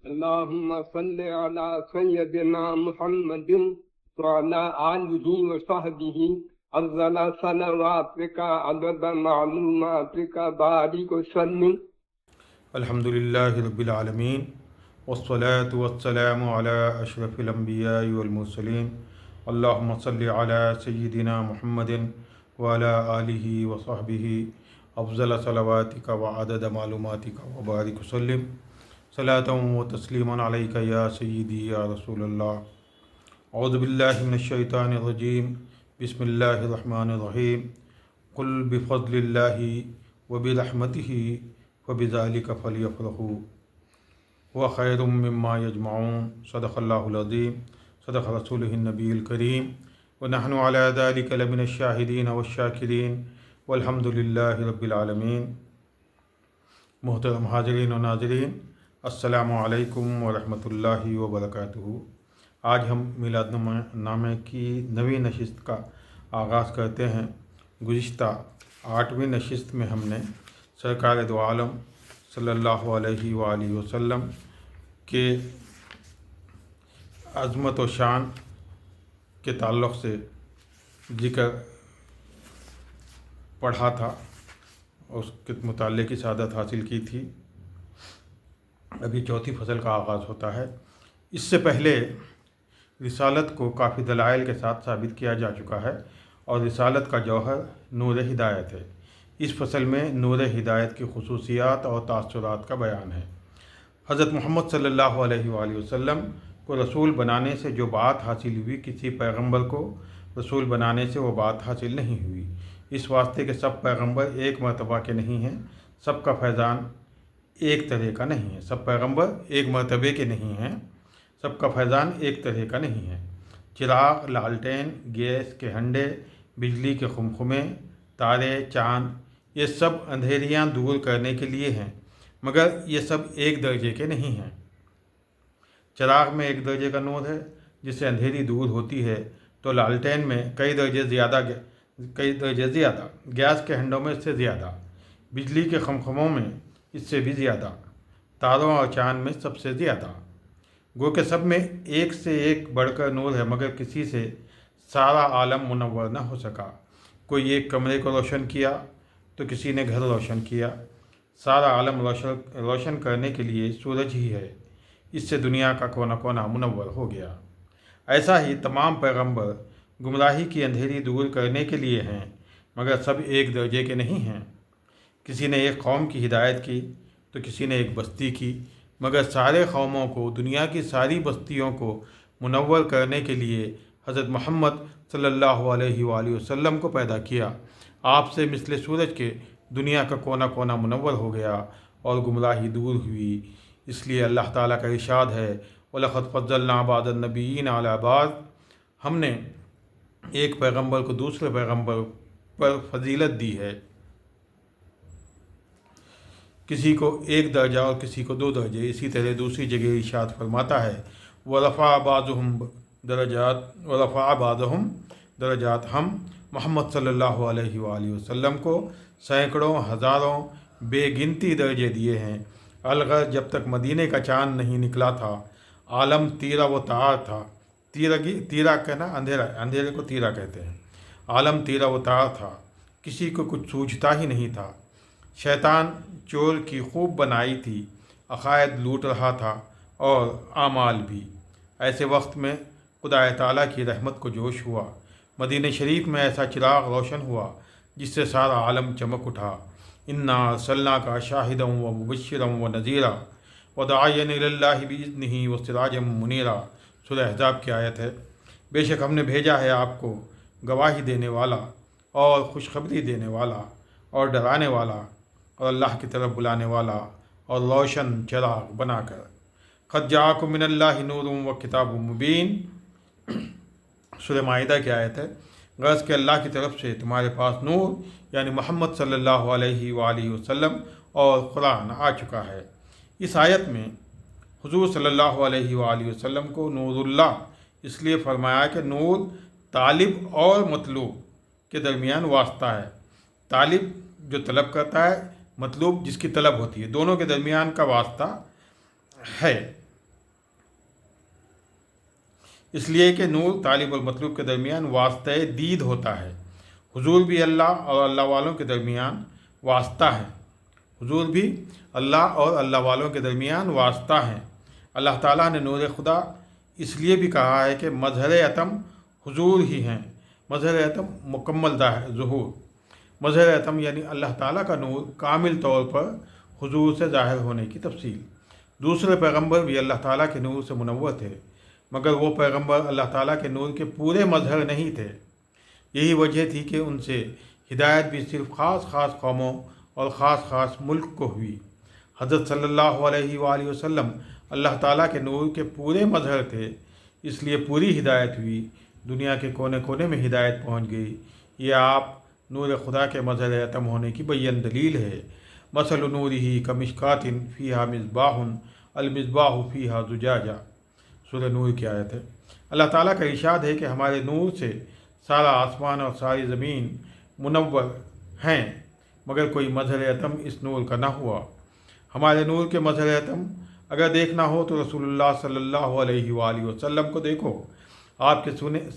اللهم صل على سيدنا محمد وعلى آله وصحبه أفضل صلواتك عدد معلوماتك بارك وسلم. الحمد للہ رب العالمین والصلاة والسلام علی اشرف الانبیاء والمرسلین اللہم صل علی سیدنا محمد وعلی آلہ وصحبہ افضل صلواتک وعدد معلوماتک وبارک وسلم صلاۃ و تسلیما علیک یا سیدی یا رسول اللہ. اعوذ باللہ من الشیطان الرجیم. بسم اللہ الرحمن الرحیم. قل بفضل اللہ وبرحمتہ فبذلک فلیفرحوا هو خیر مما یجمعون. صدق اللہ العظیم. صدق رسولہ النبی الکریم. ونحن علی ذلک لمن الشاہدین والشاکرین والحمد للہ رب العالمین. محترم حاضرین و ناظرین، السلام علیکم ورحمۃ اللہ وبرکاتہ. آج ہم میلاد نامے کی نویں نشست کا آغاز کرتے ہیں. گزشتہ 8ویں نشست میں ہم نے سرکار دو عالم صلی اللہ علیہ وآلہ وسلم کے عظمت و شان کے تعلق سے ذکر پڑھا تھا، اس کے متعلق کی سعادت حاصل کی تھی. ابھی چوتھی فصل کا آغاز ہوتا ہے. اس سے پہلے رسالت کو کافی دلائل کے ساتھ ثابت کیا جا چکا ہے اور رسالت کا جوہر نور ہدایت ہے. اس فصل میں نور ہدایت کی خصوصیات اور تاثرات کا بیان ہے. حضرت محمد صلی اللہ علیہ وآلہ وسلم کو رسول بنانے سے جو بات حاصل ہوئی، کسی پیغمبر کو رسول بنانے سے وہ بات حاصل نہیں ہوئی. اس واسطے کہ سب پیغمبر ایک مرتبہ کے نہیں ہیں، سب کا فیضان ایک طرح کا نہیں ہے. سب پیغمبر ایک مرتبے کے نہیں ہیں، سب کا فیضان ایک طرح کا نہیں ہے. چراغ، لالٹین، گیس کے ہنڈے، بجلی کے خمخمے، تارے، چاند، یہ سب اندھیریاں دور کرنے کے لیے ہیں، مگر یہ سب ایک درجے کے نہیں ہیں. چراغ میں ایک درجے کا نور ہے جس سے اندھیری دور ہوتی ہے، تو لالٹین میں کئی درجے زیادہ، گیس کے ہنڈوں میں اس سے زیادہ، بجلی کے خمخموں میں اس سے بھی زیادہ، تاروں اور چاند میں سب سے زیادہ. گو کہ سب میں ایک سے ایک بڑھ کر نور ہے، مگر کسی سے سارا عالم منور نہ ہو سکا. کوئی ایک کمرے کو روشن کیا تو کسی نے گھر روشن کیا. سارا عالم روشن کرنے کے لیے سورج ہی ہے، اس سے دنیا کا کونا کونا منور ہو گیا. ایسا ہی تمام پیغمبر گمراہی کی اندھیری دور کرنے کے لیے ہیں، مگر سب ایک درجے کے نہیں ہیں. کسی نے ایک قوم کی ہدایت کی تو کسی نے ایک بستی کی، مگر سارے قوموں کو، دنیا کی ساری بستیوں کو منور کرنے کے لیے حضرت محمد صلی اللہ علیہ وآلہ وسلم کو پیدا کیا. آپ سے مثل سورج کے دنیا کا کونا کونا منور ہو گیا اور گمراہی دور ہوئی. اس لیے اللہ تعالیٰ کا ارشاد ہے، وَلَقَدْ فَضَّلْنَا بَعْضَ النَّبِيِّينَ عَلَىٰ بَعْضٍ. ہم نے ایک پیغمبر کو دوسرے پیغمبر پر فضیلت دی ہے، کسی کو ایک درجہ اور کسی کو 2 درجے. اسی طرح دوسری جگہ ارشاد فرماتا ہے، وَرَفَعَ بَعْضُهُمْ دَرَجَاتٍ. ہم محمد صلی اللہ علیہ وآلہ وسلم کو سینکڑوں، ہزاروں، بے گنتی درجے دیے ہیں. الغرض جب تک مدینے کا چاند نہیں نکلا تھا، عالم تیرہ و تار تھا. تیرہ کہنا اندھیرا، اندھیرے کو تیرہ کہتے ہیں. عالم تیرہ و تار تھا، کسی کو کچھ سوجھتا ہی نہیں تھا. شیطان چور کی خوب بنائی تھی، عقائد لوٹ رہا تھا اور اعمال بھی. ایسے وقت میں خدا تعالیٰ کی رحمت کو جوش ہوا. مدینہ شریف میں ایسا چراغ روشن ہوا جس سے سارا عالم چمک اٹھا. انا ارسلناک شاہدا و مبشرا و نذیرا وداعیا الی اللہ باذنہ وسراجا منیرا. سورہ احزاب کی آیت ہے. بے شک ہم نے بھیجا ہے آپ کو گواہی دینے والا اور خوشخبری دینے والا اور ڈرانے والا اور اللہ کی طرف بلانے والا اور روشن چراغ بنا کر. قد جاءکم من اللہ نور و کتاب مبین. سورہ مائدہ کی آیت ہے. غرض کہ اللہ کی طرف سے تمہارے پاس نور یعنی محمد صلی اللہ علیہ وآلہ وسلم اور قرآن آ چکا ہے. اس آیت میں حضور صلی اللہ علیہ وآلہ وسلم کو نور اللہ اس لیے فرمایا کہ نور طالب اور مطلوب کے درمیان واسطہ ہے. طالب جو طلب کرتا ہے، مطلوب جس کی طلب ہوتی ہے، دونوں کے درمیان کا واسطہ ہے. اس لیے کہ نور طالب المطلوب کے درمیان واسطہ دید ہوتا ہے۔ حضور بھی اللہ اور اللہ والوں کے درمیان واسطہ ہے۔ حضور بھی اللہ اور اللہ والوں کے درمیان واسطہ ہیں۔ اللہ تعالیٰ نے نور خدا اس لیے بھی کہا ہے کہ مظہر اتم حضور ہی ہیں۔ مظہر اتم مکمل ظہور، مظہر اتم یعنی اللہ تعالیٰ کا نور کامل طور پر حضور سے ظاہر ہونے کی تفصیل۔ دوسرے پیغمبر بھی اللہ تعالیٰ کے نور سے منور تھے، مگر وہ پیغمبر اللہ تعالیٰ کے نور کے پورے مظہر نہیں تھے۔ یہی وجہ تھی کہ ان سے ہدایت بھی صرف خاص خاص قوموں اور خاص خاص ملک کو ہوئی۔ حضرت صلی اللہ علیہ وآلہ وسلم اللہ تعالیٰ کے نور کے پورے مظہر تھے، اس لیے پوری ہدایت ہوئی، دنیا کے کونے کونے میں ہدایت پہنچ گئی۔ یہ آپ نور خدا کے مظہر اتم ہونے کی بیان دلیل ہے۔ مثل نورہ کمشکات فیہا مصباح المصباح فیہا زجاجہ، سورہ نور کی آیت ہے۔ اللہ تعالیٰ کا ارشاد ہے کہ ہمارے نور سے سارا آسمان اور ساری زمین منور ہیں، مگر کوئی مظہر اتم اس نور کا نہ ہوا۔ ہمارے نور کے مظہر اتم اگر دیکھنا ہو تو رسول اللہ صلی اللہ علیہ وآلہ وسلم کو دیکھو۔ آپ کے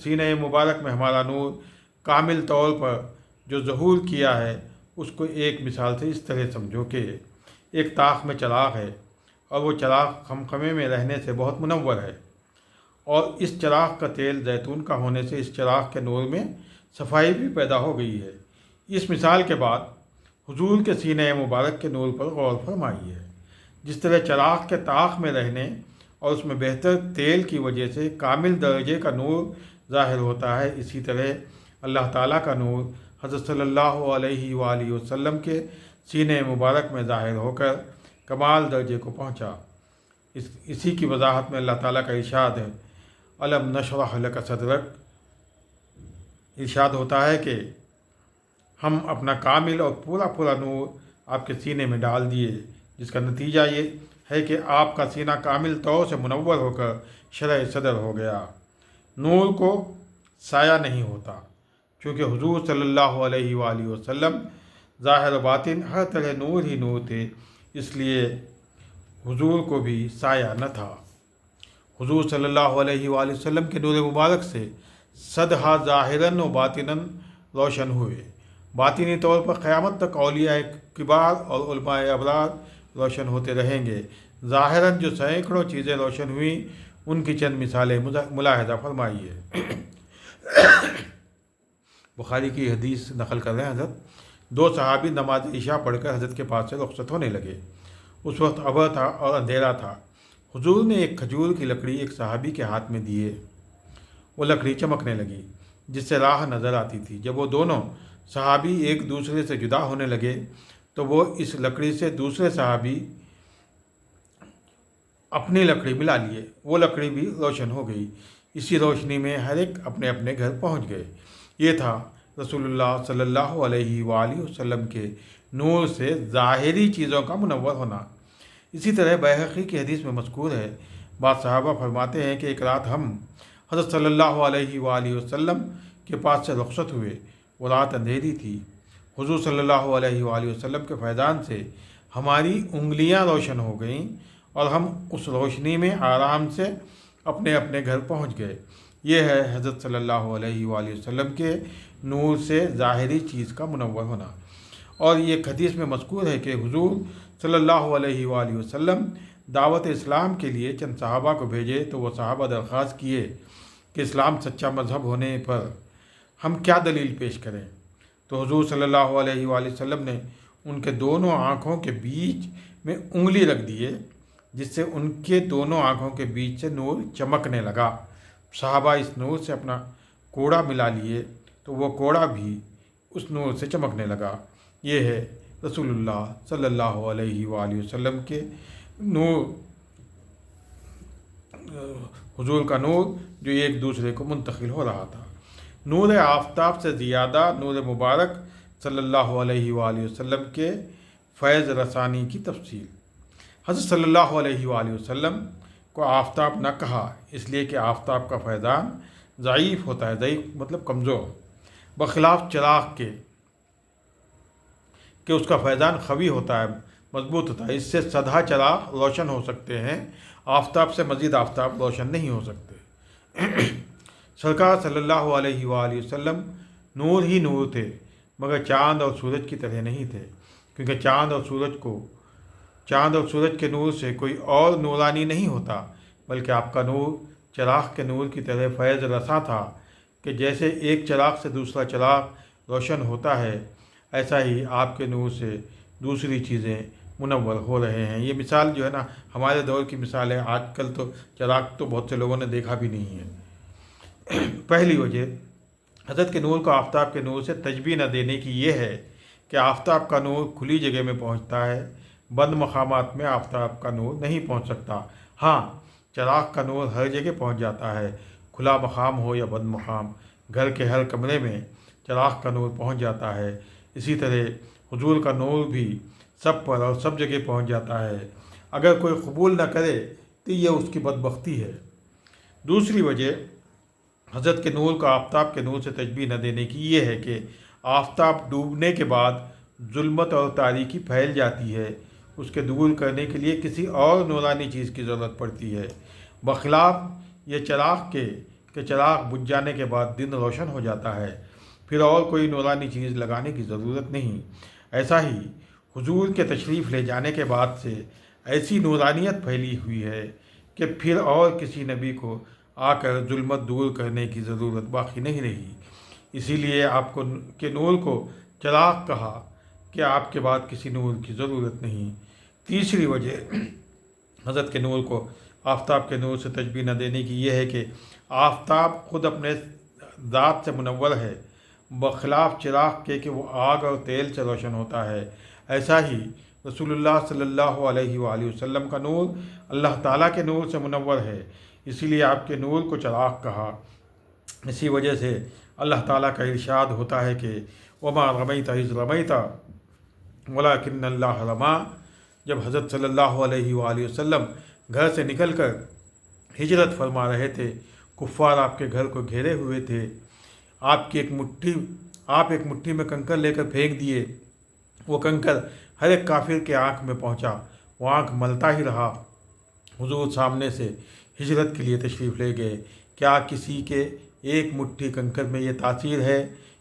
سینہ مبارک میں ہمارا نور کامل طور پر جو ظہور کیا ہے، اس کو ایک مثال سے اس طرح سمجھو کہ ایک طاق میں چراغ ہے، اور وہ چراغ خمخمے میں رہنے سے بہت منور ہے، اور اس چراغ کا تیل زیتون کا ہونے سے اس چراغ کے نور میں صفائی بھی پیدا ہو گئی ہے۔ اس مثال کے بعد حضور کے سینہ مبارک کے نور پر غور فرمائیے۔ جس طرح چراغ کے طاق میں رہنے اور اس میں بہتر تیل کی وجہ سے کامل درجے کا نور ظاہر ہوتا ہے، اسی طرح اللہ تعالیٰ کا نور حضرت صلی اللہ علیہ وآلہ وسلم کے سینہ مبارک میں ظاہر ہو کر کمال درجے کو پہنچا۔ اسی کی وضاحت میں اللہ تعالیٰ کا ارشاد ہے، الم نشرح لک صدرک، ارشاد ہوتا ہے کہ ہم اپنا کامل اور پورا نور آپ کے سینے میں ڈال دیے، جس کا نتیجہ یہ ہے کہ آپ کا سینہ کامل طور سے منور ہو کر شرح صدر ہو گیا۔ نور کو سایہ نہیں ہوتا، چونکہ حضور صلی اللہ علیہ وآلہ وسلم ظاہر و باطن ہر طرح نور ہی نور تھے، اس لیے حضور کو بھی سایہ نہ تھا۔ حضور صلی اللہ علیہ وآلہ وسلم کے نور مبارک سے صدہا ظاہراً و باطناً روشن ہوئے۔ باطنی طور پر قیامت تک اولیاء کبار اور علماء ابرار روشن ہوتے رہیں گے۔ ظاہراً جو سینکڑوں چیزیں روشن ہوئیں، ان کی چند مثالیں ملاحظہ فرمائیے۔ بخاری کی حدیث نقل کر رہے ہیں حضرت، دو صحابی نماز عشاء پڑھ کر حضرت کے پاس سے رخصت ہونے لگے۔ اس وقت ابر تھا اور اندھیرا تھا۔ حضور نے ایک کھجور کی لکڑی ایک صحابی کے ہاتھ میں دیے، وہ لکڑی چمکنے لگی جس سے راہ نظر آتی تھی۔ جب وہ دونوں صحابی ایک دوسرے سے جدا ہونے لگے تو وہ اس لکڑی سے دوسرے صحابی اپنی لکڑی ملا لیے، وہ لکڑی بھی روشن ہو گئی۔ اسی روشنی میں ہر ایک اپنے اپنے گھر پہنچ گئے۔ یہ تھا رسول اللہ صلی اللہ علیہ وآلہ وسلم کے نور سے ظاہری چیزوں کا منور ہونا۔ اسی طرح بیہقی کی حدیث میں مذکور ہے، بعض صحابہ فرماتے ہیں کہ ایک رات ہم حضرت صلی اللہ علیہ وآلہ وسلم کے پاس سے رخصت ہوئے، وہ رات اندھیری تھی۔ حضور صلی اللہ علیہ وآلہ وسلم کے فیضان سے ہماری انگلیاں روشن ہو گئیں اور ہم اس روشنی میں آرام سے اپنے اپنے گھر پہنچ گئے۔ یہ ہے حضرت صلی اللہ علیہ وآلہ وسلم کے نور سے ظاہری چیز کا منور ہونا۔ اور یہ حدیث میں مذکور ہے کہ حضور صلی اللہ علیہ وآلہ وسلم دعوت اسلام کے لیے چند صحابہ کو بھیجے تو وہ صحابہ درخواست کیے کہ اسلام سچا مذہب ہونے پر ہم کیا دلیل پیش کریں، تو حضور صلی اللہ علیہ وآلہ وسلم نے ان کے دونوں آنکھوں کے بیچ میں انگلی رکھ دیے، جس سے ان کے دونوں آنکھوں کے بیچ سے نور چمکنے لگا۔ صحابہ اس نور سے اپنا کوڑا ملا لیے تو وہ کوڑا بھی اس نور سے چمکنے لگا۔ یہ ہے رسول اللہ صلی اللہ علیہ وآلہ وسلم کے نور، حضور کا نور جو ایک دوسرے کو منتقل ہو رہا تھا۔ نور آفتاب سے زیادہ نور مبارک صلی اللہ علیہ وآلہ وسلم کے فیض رسانی کی تفصیل۔ حضرت صلی اللہ علیہ وآلہ وسلم کو آفتاب نہ کہا اس لیے کہ آفتاب کا فیضان ضعیف ہوتا ہے، ضعیف مطلب کمزور، بخلاف چراغ کے کہ اس کا فیضان قوی ہوتا ہے، مضبوط ہوتا ہے۔ اس سے سدھا چراغ روشن ہو سکتے ہیں، آفتاب سے مزید آفتاب روشن نہیں ہو سکتے۔ سرکار صلی اللہ علیہ وآلہ وسلم نور ہی نور تھے، مگر چاند اور سورج کی طرح نہیں تھے، کیونکہ چاند اور سورج کے نور سے کوئی اور نورانی نہیں ہوتا، بلکہ آپ کا نور چراغ کے نور کی طرح فیض رساں تھا کہ جیسے ایک چراغ سے دوسرا چراغ روشن ہوتا ہے، ایسا ہی آپ کے نور سے دوسری چیزیں منور ہو رہے ہیں۔ یہ مثال جو ہے نا ہمارے دور کی مثال ہے، آج کل تو چراغ تو بہت سے لوگوں نے دیکھا بھی نہیں ہے۔ پہلی وجہ حضرت کے نور کو آفتاب کے نور سے تشبیہ نہ دینے کی یہ ہے کہ آفتاب کا نور کھلی جگہ میں پہنچتا ہے، بند مقامات میں آفتاب کا نور نہیں پہنچ سکتا۔ ہاں، چراغ کا نور ہر جگہ پہنچ جاتا ہے، کھلا مقام ہو یا بند مقام، گھر کے ہر کمرے میں چراغ کا نور پہنچ جاتا ہے۔ اسی طرح حضور کا نور بھی سب پر اور سب جگہ پہنچ جاتا ہے۔ اگر کوئی قبول نہ کرے تو یہ اس کی بدبختی ہے۔ دوسری وجہ حضرت کے نور کو آفتاب کے نور سے تشبیہ نہ دینے کی یہ ہے کہ آفتاب ڈوبنے کے بعد ظلمت اور تاریکی پھیل جاتی ہے، اس کے دور کرنے کے لیے کسی اور نورانی چیز کی ضرورت پڑتی ہے، بخلاف یہ چراغ کے کہ چراغ بجھ جانے کے بعد دن روشن ہو جاتا ہے، پھر اور کوئی نورانی چیز لگانے کی ضرورت نہیں۔ ایسا ہی حضور کے تشریف لے جانے کے بعد سے ایسی نورانیت پھیلی ہوئی ہے کہ پھر اور کسی نبی کو آ کر ظلمت دور کرنے کی ضرورت باقی نہیں رہی۔ اسی لیے آپ کو کے نور کو چراغ کہا کہ آپ کے بعد کسی نور کی ضرورت نہیں۔ تیسری وجہ حضرت کے نور کو آفتاب کے نور سے تشبیہ نہ دینے کی یہ ہے کہ آفتاب خود اپنے ذات سے منور ہے، بخلاف چراغ کے کہ وہ آگ اور تیل سے روشن ہوتا ہے۔ ایسا ہی رسول اللہ صلی اللہ علیہ وآلہ وسلم کا نور اللہ تعالیٰ کے نور سے منور ہے، اسی لیے آپ کے نور کو چراغ کہا۔ اسی وجہ سے اللہ تعالیٰ کا ارشاد ہوتا ہے کہ وما رمیت اذ رمیت ولکن اللہ رمی۔ جب حضرت صلی اللہ علیہ وآلہ وسلم گھر سے نکل کر ہجرت فرما رہے تھے، کفار آپ کے گھر کو گھیرے ہوئے تھے، آپ ایک مٹھی میں کنکر لے کر پھینک دیے، وہ کنکر ہر ایک کافر کے آنکھ میں پہنچا، وہ آنکھ ملتا ہی رہا۔ حضور سامنے سے ہجرت کے لیے تشریف لے گئے۔ کیا کسی کے ایک مٹھی کنکر میں یہ تاثیر ہے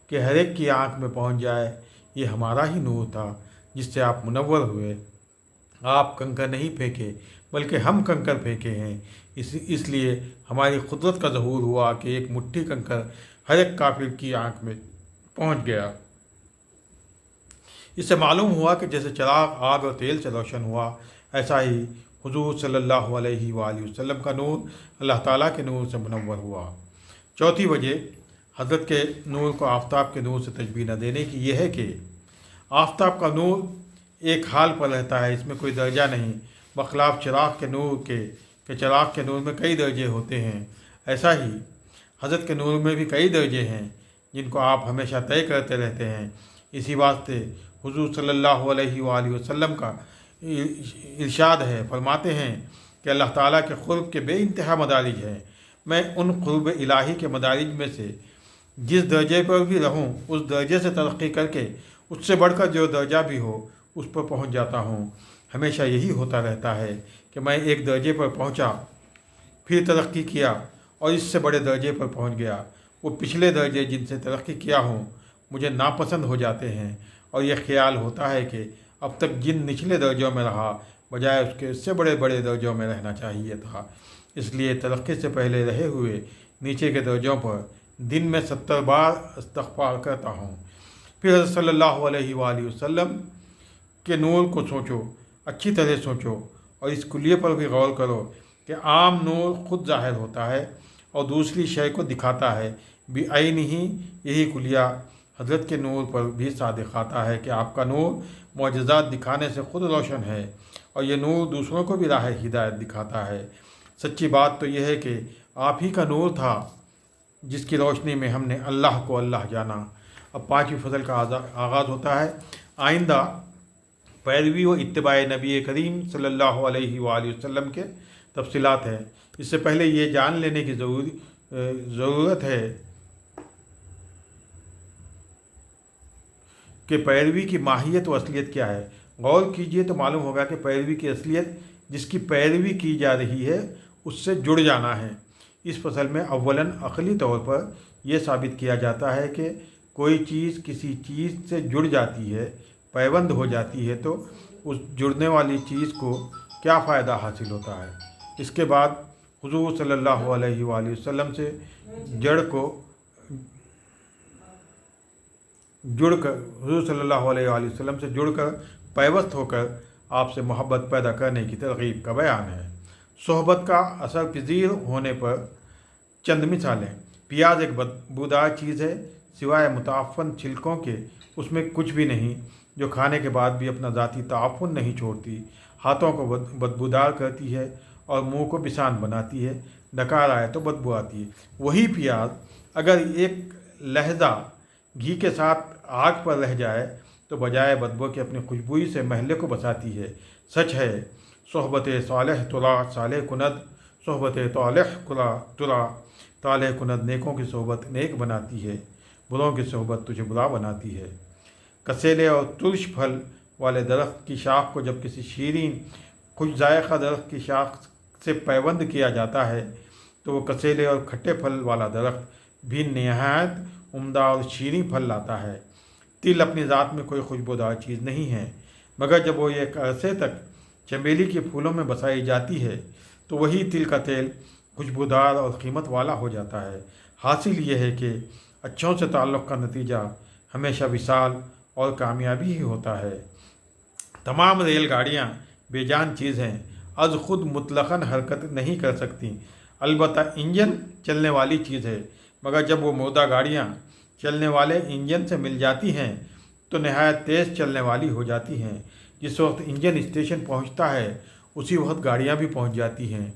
کہ ہر ایک کی آنکھ میں پہنچ جائے؟ یہ ہمارا ہی نور تھا جس سے آپ منور ہوئے۔ آپ کنکر نہیں پھینکے بلکہ ہم کنکر پھینکے ہیں، اس لیے ہماری قدرت کا ظہور ہوا کہ ایک مٹھی کنکر ہر ایک کافر کی آنکھ میں پہنچ گیا۔ اس سے معلوم ہوا کہ جیسے چراغ آگ اور تیل سے روشن ہوا، ایسا ہی حضور صلی اللہ علیہ وآلہ وسلم کا نور اللہ تعالیٰ کے نور سے منور ہوا۔ چوتھی وجہ حضرت کے نور کو آفتاب کے نور سے تشبیہ نہ دینے کی یہ ہے کہ آفتاب کا نور ایک حال پر رہتا ہے، اس میں کوئی درجہ نہیں، بخلاف چراغ کے نور کے کہ چراغ کے نور میں کئی درجے ہوتے ہیں۔ ایسا ہی حضرت کے نور میں بھی کئی درجے ہیں جن کو آپ ہمیشہ طے کرتے رہتے ہیں۔ اسی واسطے حضور صلی اللہ علیہ وآلہ وسلم کا ارشاد ہے، فرماتے ہیں کہ اللہ تعالیٰ کے قرب کے بے انتہا مدارج ہیں، میں ان قرب الہی کے مدارج میں سے جس درجے پر بھی رہوں اس درجے سے ترقی کر کے اس سے بڑھ کر جو درجہ بھی ہو اس پر پہنچ جاتا ہوں۔ ہمیشہ یہی ہوتا رہتا ہے کہ میں ایک درجے پر پہنچا، پھر ترقی کیا اور اس سے بڑے درجے پر پہنچ گیا، وہ پچھلے درجے جن سے ترقی کیا ہوں مجھے ناپسند ہو جاتے ہیں، اور یہ خیال ہوتا ہے کہ اب تک جن نچلے درجوں میں رہا بجائے اس کے اس سے بڑے بڑے درجوں میں رہنا چاہیے تھا، اس لیے ترقی سے پہلے رہے ہوئے نیچے کے درجوں پر دن میں 70 بار استغفار کرتا ہوں۔ پھر حضرت صلی اللہ علیہ وآلہ وسلم کے نور کو سوچو، اچھی طرح سوچو اور اس کلیے پر بھی غور کرو کہ عام نور خود ظاہر ہوتا ہے اور دوسری شے کو دکھاتا ہے، بعین ہی یہی کلیہ حضرت کے نور پر بھی صادق آتا ہے کہ آپ کا نور معجزات دکھانے سے خود روشن ہے اور یہ نور دوسروں کو بھی راہ ہدایت دکھاتا ہے۔ سچی بات تو یہ ہے کہ آپ ہی کا نور تھا جس کی روشنی میں ہم نے اللہ کو اللہ جانا۔ اب 5ویں فصل کا آغاز ہوتا ہے۔ آئندہ پیروی و اتباع نبی کریم صلی اللہ علیہ وآلہ وسلم کے تفصیلات ہیں۔ اس سے پہلے یہ جان لینے کی ضرورت ہے کہ پیروی کی ماہیت و اصلیت کیا ہے۔ غور کیجئے تو معلوم ہوگا کہ پیروی کی اصلیت جس کی پیروی کی جا رہی ہے اس سے جڑ جانا ہے۔ اس فصل میں اولاً عقلی طور پر یہ ثابت کیا جاتا ہے کہ کوئی چیز کسی چیز سے جڑ جاتی ہے، پیوند ہو جاتی ہے، تو اس جڑنے والی چیز کو کیا فائدہ حاصل ہوتا ہے۔ اس کے بعد حضور صلی اللہ علیہ وآلہ وسلم سے حضور صلی اللہ علیہ وآلہ وسلم سے جڑ کر پیوست ہو کر آپ سے محبت پیدا کرنے کی ترغیب کا بیان ہے۔ صحبت کا اثر پذیر ہونے پر چند مثالیں۔ پیاز ایک بدبودار چیز ہے، سوائے متعفن چھلکوں کے اس میں کچھ بھی نہیں، جو کھانے کے بعد بھی اپنا ذاتی تعفن نہیں چھوڑتی، ہاتھوں کو بدبودار کرتی ہے اور منہ کو بسان بناتی ہے، ڈکار آئے تو بدبو آتی ہے۔ وہی پیاز اگر ایک لہجہ گھی کے ساتھ آگ پر رہ جائے تو بجائے بدبو کے اپنی خوشبوئی سے محلے کو بساتی ہے۔ سچ ہے، صحبت صالح ترا صالح کند، صحبت طالح ترا طالح کند، نیکوں کی صحبت نیک بناتی ہے، بروں کی صحبت تجھے برا بناتی ہے۔ کسیلے اور ترش پھل والے درخت کی شاخ کو جب کسی شیرین خوش ذائقہ درخت کی شاخ سے پیوند کیا جاتا ہے تو وہ کسیلے اور کھٹے پھل والا درخت بھی نہایت عمدہ اور شیریں پھل لاتا ہے۔ تل اپنی ذات میں کوئی خوشبودار چیز نہیں ہے، مگر جب وہ ایک عرصے تک چمیلی کے پھولوں میں بسائی جاتی ہے تو وہی تل کا تیل خوشبودار اور قیمت والا ہو جاتا ہے۔ حاصل یہ ہے کہ اچھوں سے تعلق کا نتیجہ ہمیشہ وصال اور کامیابی ہی ہوتا ہے۔ تمام ریل گاڑیاں بے جان چیز ہیں، از خود مطلقاً حرکت نہیں کر سکتی، البتہ انجن چلنے والی چیز ہے، مگر جب وہ مردہ گاڑیاں چلنے والے انجن سے مل جاتی ہیں تو نہایت تیز چلنے والی ہو جاتی ہیں۔ جس وقت انجن اسٹیشن پہنچتا ہے اسی وقت گاڑیاں بھی پہنچ جاتی ہیں۔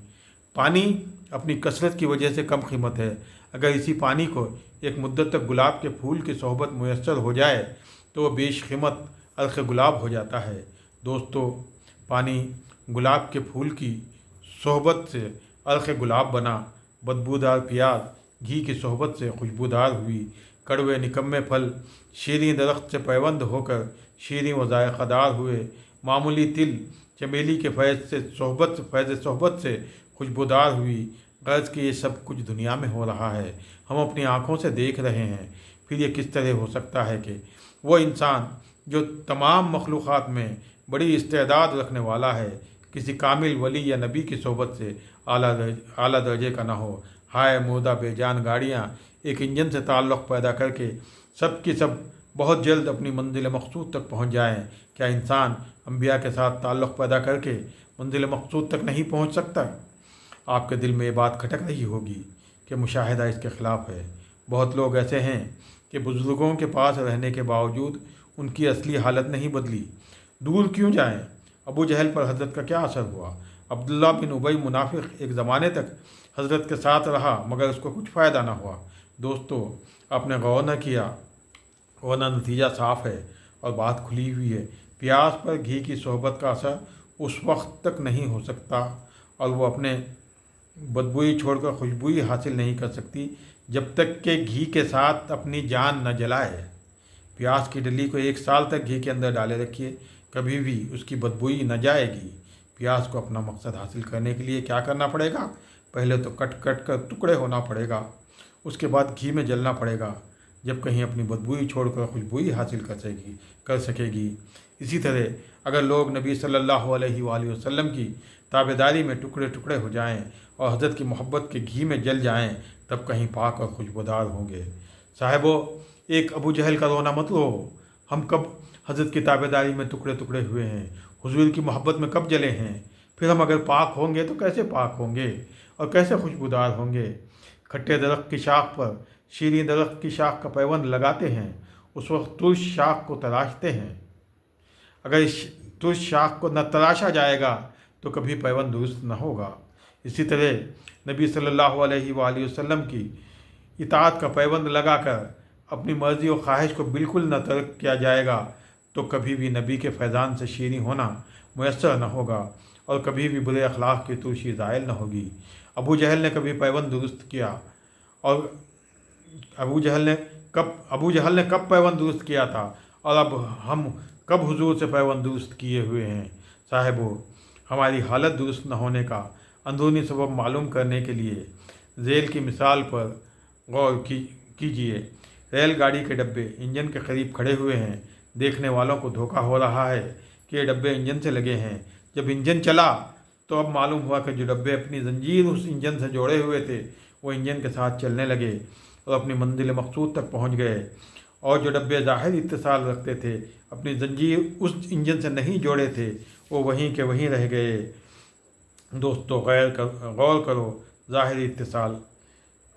پانی اپنی کثرت کی وجہ سے کم قیمت ہے، اگر اسی پانی کو ایک مدت تک گلاب کے پھول کی صحبت میسر ہو جائے تو وہ بیش قیمت عرق گلاب ہو جاتا ہے۔ دوستو، پانی گلاب کے پھول کی صحبت سے عرق گلاب بنا، بدبودار پیاز گھی کی صحبت سے خوشبودار ہوئی، کڑوے نکمے پھل شیریں درخت سے پیوند ہو کر شیریں و ذائقہ دار ہوئے، معمولی تل چمیلی کے فیض صحبت سے خوشبودار ہوئی۔ غرض کہ یہ سب کچھ دنیا میں ہو رہا ہے، ہم اپنی آنکھوں سے دیکھ رہے ہیں، پھر یہ کس طرح ہو سکتا ہے کہ وہ انسان جو تمام مخلوقات میں بڑی استعداد رکھنے والا ہے کسی کامل ولی یا نبی کی صحبت سے اعلیٰ درجے کا نہ ہو۔ ہائے مردہ بے جان گاڑیاں ایک انجن سے تعلق پیدا کر کے سب کی سب بہت جلد اپنی منزل مقصود تک پہنچ جائیں، کیا انسان انبیاء کے ساتھ تعلق پیدا کر کے منزل مقصود تک نہیں پہنچ سکتا؟ آپ کے دل میں یہ بات کھٹک رہی ہوگی کہ مشاہدہ اس کے خلاف ہے۔ بہت لوگ ایسے ہیں کہ بزرگوں کے پاس رہنے کے باوجود ان کی اصلی حالت نہیں بدلی، دور کیوں جائیں؟ ابو جہل پر حضرت کا کیا اثر ہوا؟ عبداللہ بن ابی منافق ایک زمانے تک حضرت کے ساتھ رہا مگر اس کو کچھ فائدہ نہ ہوا۔ دوستو، آپ نے غور نہ کیا ورنہ نتیجہ صاف ہے اور بات کھلی ہوئی ہے۔ پیاز پر گھی کی صحبت کا اثر اس وقت تک نہیں ہو سکتا اور وہ اپنے بدبوئی چھوڑ کر خوشبوئی حاصل نہیں کر سکتی جب تک کہ گھی کے ساتھ اپنی جان نہ جلائے۔ پیاز کی ڈلی کو 1 سال تک گھی کے اندر ڈالے رکھیے، کبھی بھی اس کی بدبوئی نہ جائے گی۔ پیاز کو اپنا مقصد حاصل کرنے کے لیے کیا کرنا پڑے گا؟ پہلے تو کٹ کر ٹکڑے ہونا پڑے گا، اس کے بعد گھی میں جلنا پڑے گا، جب کہیں اپنی بدبوئی چھوڑ کر خوشبوئی حاصل کر سکے گی۔ اسی طرح اگر لوگ نبی صلی اللہ علیہ وآلہ وسلم کی تابع داری میں ٹکڑے ٹکڑے ہو جائیں اور حضرت کی محبت کے گھی میں جل جائیں تب کہیں پاک اور خوشبودار ہوں گے۔ صاحبو، ایک ابو جہل کا رونا مت لو، ہم کب حضرت کی تابع داری میں ٹکڑے ٹکڑے ہوئے ہیں، حضور کی محبت میں کب جلے ہیں؟ پھر ہم اگر پاک ہوں گے تو کیسے پاک ہوں گے اور کیسے خوشبودار ہوں گے؟ کھٹے درخت کی شاخ پر شیریں درخت کی شاخ کا پیوند لگاتے ہیں، اس وقت ترش شاخ کو تراشتے ہیں۔ اگر اس ترش شاخ کو نہ تراشا جائے گا تو کبھی پیوند درست نہ ہوگا۔ اسی طرح نبی صلی اللہ علیہ وآلہ وسلم کی اطاعت کا پیوند لگا کر اپنی مرضی و خواہش کو بالکل نہ ترک کیا جائے گا تو کبھی بھی نبی کے فیضان سے شیریں ہونا میسر نہ ہوگا اور کبھی بھی برے اخلاق کی ترشی زائل نہ ہوگی۔ ابو جہل نے کبھی پیوند درست کیا اور ابو جہل نے کب پیوند درست کیا تھا اور اب ہم کب حضور سے پیوند درست کیے ہوئے ہیں؟ صاحبو، ہماری حالت درست نہ ہونے کا اندرونی سبب معلوم کرنے کے لیے ذیل کی مثال پر غور کیجیے۔ ریل گاڑی کے ڈبے انجن کے قریب کھڑے ہوئے ہیں، دیکھنے والوں کو دھوکہ ہو رہا ہے کہ یہ ڈبے انجن سے لگے ہیں۔ جب انجن چلا تو اب معلوم ہوا کہ جو ڈبے اپنی زنجیر اس انجن سے جوڑے ہوئے تھے وہ انجن کے ساتھ چلنے لگے اور اپنی منزل مقصود تک پہنچ گئے، اور جو ڈبے ظاہری اتصال رکھتے تھے، اپنی زنجیر اس انجن سے نہیں جوڑے تھے، وہ وہیں کے وہیں رہ گئے۔ دوستو، غور کرو، ظاہری اتصال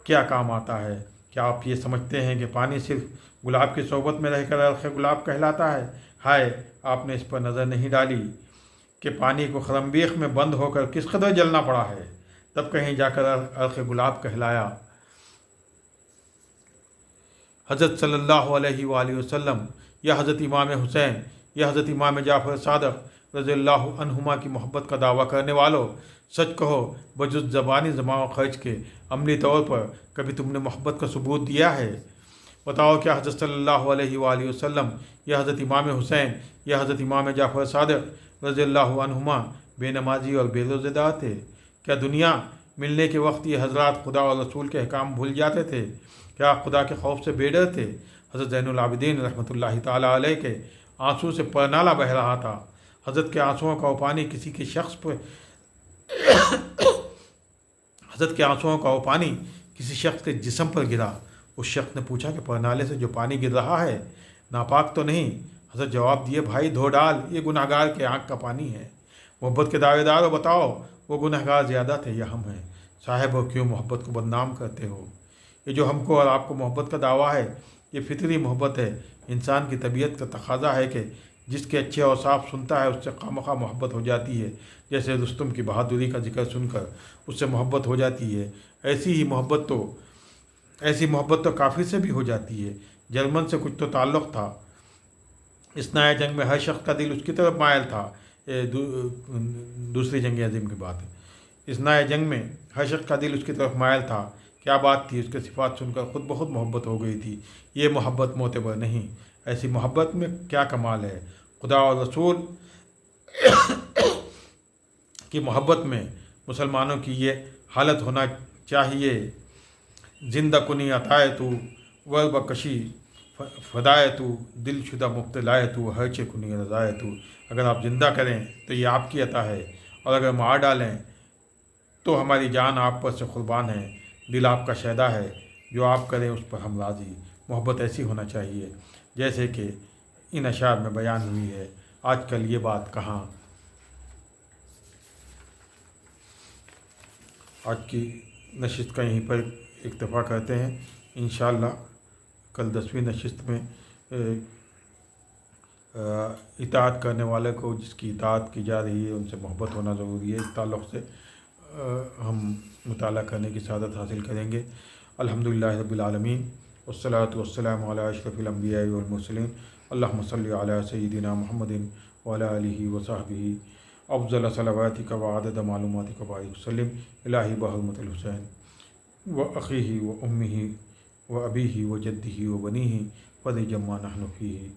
کیا کام آتا ہے؟ کیا آپ یہ سمجھتے ہیں کہ پانی صرف گلاب کی صحبت میں رہ کر عرق گلاب کہلاتا ہے؟ ہائے، آپ نے اس پر نظر نہیں ڈالی کہ پانی کو خرمبیخ میں بند ہو کر کس قدر جلنا پڑا ہے، تب کہیں جا کر عرق گلاب کہلایا۔ حضرت صلی اللہ علیہ وآلہ وسلم یا حضرت امام حسین یا حضرت امام جعفر صادق رضی اللہ عنہما کی محبت کا دعویٰ کرنے والوں، سچ کہو، بجز زبانی جمع و خرچ کے عملی طور پر کبھی تم نے محبت کا ثبوت دیا ہے؟ بتاؤ، کیا حضرت صلی اللہ علیہ وآلہ وسلم یا حضرت امام حسین یا حضرت امام جعفر صادق رضی اللہ عنہما بے نمازی اور بے روزے دار تھے؟ کیا دنیا ملنے کے وقت یہ حضرات خدا اور رسول کے احکام بھول جاتے تھے؟ کیا خدا کے خوف سے بے ڈر تھے؟ حضرت زین العابدین رحمۃ اللہ تعالیٰ علیہ کے آنسو سے پرنالہ بہہ رہا تھا۔ حضرت کے آنسوؤں کا وہ پانی کسی کے شخص پر حضرت کے آنسوؤں کا وہ پانی کسی شخص کے جسم پر گرا۔ اس شخص نے پوچھا کہ پرنالے سے جو پانی گر رہا ہے ناپاک تو نہیں؟ حضرت جواب دیے، بھائی دھو ڈال، یہ گناہ گار کے آنکھ کا پانی ہے۔ محبت کے دعوے داروں، بتاؤ وہ گناہ گار زیادہ تھے یا ہم ہیں؟ صاحب ہو، کیوں محبت کو بدنام کرتے ہو؟ یہ جو ہم کو اور آپ کو محبت کا دعویٰ ہے یہ فطری محبت ہے۔ انسان کی طبیعت کا تقاضا ہے کہ جس کے اچھے اوصاف سنتا ہے اس سے خواہ محبت ہو جاتی ہے، جیسے رستم کی بہادری کا ذکر سن کر اس سے محبت ہو جاتی ہے، ایسی محبت تو کافر سے بھی ہو جاتی ہے۔ جرمن سے کچھ تو تعلق تھا، اثناء جنگ میں ہر شخص کا دل اس کی طرف مائل تھا۔ دوسری جنگ عظیم کی بات ہے، اثناء جنگ میں ہر شخص کا دل اس کی طرف مائل تھا۔ کیا بات تھی، اس کے صفات سن کر خود بخود محبت ہو گئی تھی۔ یہ محبت معتبر نہیں۔ ایسی محبت میں کیا کمال ہے؟ خدا اور رسول کی محبت میں مسلمانوں کی یہ حالت ہونا چاہیے۔ زندہ کنی عطائے تو ورب کشی فدائے تو دل شدہ مبتلائے تو ہر چے کنی رضائے تو۔ اگر آپ زندہ کریں تو یہ آپ کی عطا ہے، اور اگر مار ڈالیں تو ہماری جان آپ پر سے قربان ہے۔ دل آپ کا شیدا ہے، جو آپ کریں اس پر ہم راضی۔ محبت ایسی ہونا چاہیے جیسے کہ ان اشعار میں بیان ہوئی ہے۔ آج کل یہ بات کہاں؟ آج کی نشست کا یہیں پر اکتفا کرتے ہیں۔ انشاءاللہ کل 10ویں نشست میں اطاعت کرنے والے کو جس کی اطاعت کی جا رہی ہے ان سے محبت ہونا ضروری ہے، اس تعلق سے ہم مطالعہ کرنے کی سعادت حاصل کریں گے۔ الحمدللہ رب العالمین، والصلاۃ والسلام علی اشرف الانبیاء والمرسلین، اللہم صلی علی سیدنا محمد وعلی آلہ وصحبہ افضل صلواتک وعدد معلوماتک بارک وسلم۔ الہی بحرمت الحسین و اخیہ و امہ و ابیہ و جدہ و بنیہ فدجما نحن فیہ۔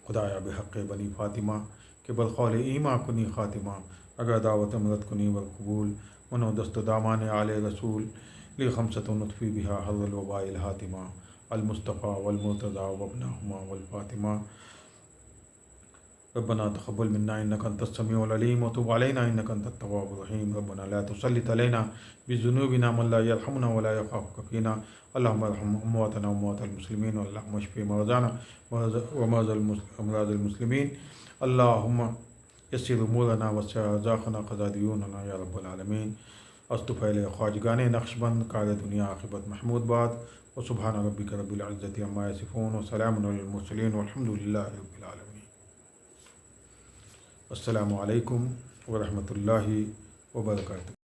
خدایا بحق بنی فاطمہ کہ بالقول ایما کنی خاتمہ، اگر دعوت امرت کنی والقبول، منو دست دامان آل رسول، لی خمسۃ نطفی بہا حر الوباء الحاتمہ، المصطفیٰ والمرتضیٰ وابنہما والفاطمہ۔ ربنا تقبل منا انك انت السميع العليم وتب علينا انك انت التواب الرحيم۔ ربنا لا تسلط علينا بذنوبنا من لا يرحمنا ولا يخافك فينا، اللهم ارحم امواتنا واموات المسلمين، اللهم اشف مرضانا ومرضى امراض المسلمين، اللهم یسر امورنا وسع ارزاقنا قضا دیوننا یا رب العالمین۔ استفیل خواجگان نقشبند کار دنیا عاقبت محمود باد، و سبحان ربک رب العزت عما یصفون وسلام علی المرسلین والحمد للہ رب العالمین۔ السلام علیکم ورحمۃ اللہ وبرکاتہ۔